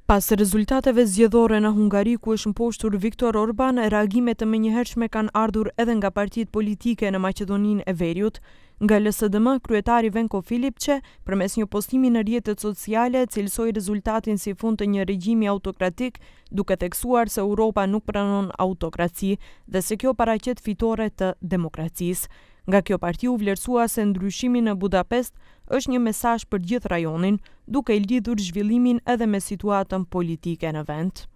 Pas rezultateve zgjedhore në Hungari ku është mposhtur Viktor Orban, reagimet e menjëhershme kanë ardhur edhe nga partitë politike në Maqedoninë e Veriut. Nga LSDM, kryetari Venko Filipçe, përmes një postimi në rrjetet sociale, cilësoi rezultatin si fund të një regjimi autokratik, duke theksuar se Europa nuk pranon autokraci dhe se kjo paraqet fitore të demokracisë. Nga kjo parti u vlerësua se ndryshimi në Budapest është një mesazh për gjithë rajonin, duke i lidhur zhvillimin edhe me situatën politike në vend.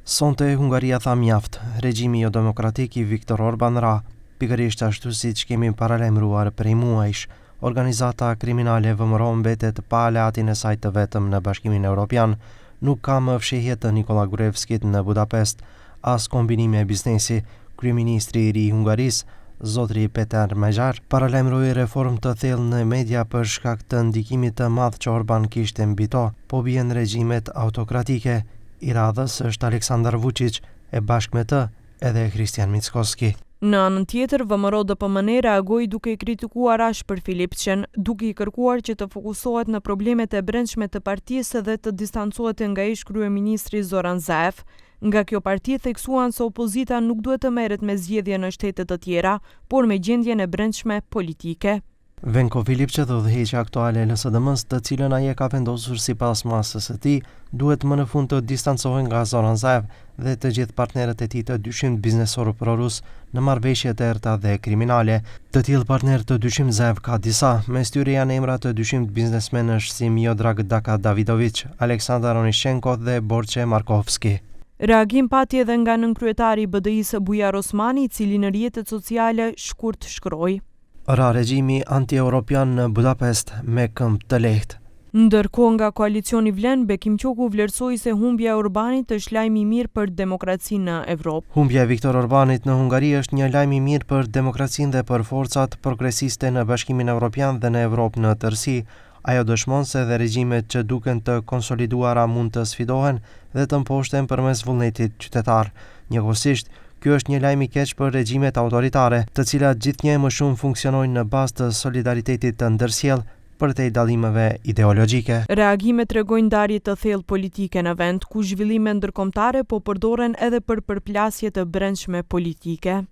Sonte Hungaria tha mjaft, regjimi jo demokratik i Viktor Orban ra, pikërisht ashtu siç kemi paralajmëruar prej muajsh. Organizata kriminale VMRO mbetet pa aleatin e saj të vetëm në Bashkimin Evropian, nuk ka më fshehje të Nikola Gruevskit në Budapest, as kombinime biznesi. Kryeministri i ri i Hungarisë, Zotri Peter Major, paralajmëroi reformë të thellë në media për shkak të ndikimit të madh që Orban kishte mbi to, po bien regjimet autokratike. I radhës është Aleksandar Vučić e bashkë me të edhe Kristian Mickoski. Në anën tjetër, VMRO-DPMN reagoi duke i kritikuar ashpër Filipçen, duke i kërkuar që të fokusohet në problemet e brendshme të partisë dhe të distancohet nga ish kryeministri Zoran Zaev. Nga kjo parti theksuan se opozita nuk duhet të merret me zgjedhje në shtete të tjera, por me gjendjen e brendshme politike. Venko Filipçe dhe udhëheqja aktuale e LSDM-s, të cilën ai e ka vendosur sipas masës së tij, duhet më në fund të distancohen nga Zoran Zaev dhe të gjithë partnerët e tij të dyshimit biznesor prorus në marrëveshje të errëta dhe kriminale. Të tillë partnerë të dyshimit Zaev ka disa, mes tyre janë emra të dyshimit biznesmenësh si Miodrag Daka Davidovic, Aleksandar Onyshenko dhe Borche Markovski. Reagim pati edhe nga nënkryetari i BDI-së Bujar Osmani, i cili në rrjetet sociale shkurt shkroi: Ra regjimi anti-europian në Budapest me këmbë të lehtë. Ndërkohë nga koalicioni Vlen, Bekim Qoku vlerësoi se humbja e Orbanit është lajm i mirë për demokracinë në Evropë. Humbja e Viktor Orbanit në Hungari është një lajm i mirë për demokracinë dhe për forcat progresiste në Bashkimin Evropian dhe në Evropë në tërësi. Ajo dëshmon se dhe regjimet që duken të konsoliduara mund të sfidohen dhe të mposhten përmes vullnetit qytetar. Njëkohësisht, ky është një lajm i keq për regjimet autoritare, të cilat gjithnjë më shumë funksionojnë në bazë të solidaritetit të ndërsjellë përtej dallimeve ideologjike. Reagimet tregojnë ndarje të thellë politike në vend, ku zhvillime ndërkombëtare po përdoren edhe për përplasje të brendshme politike.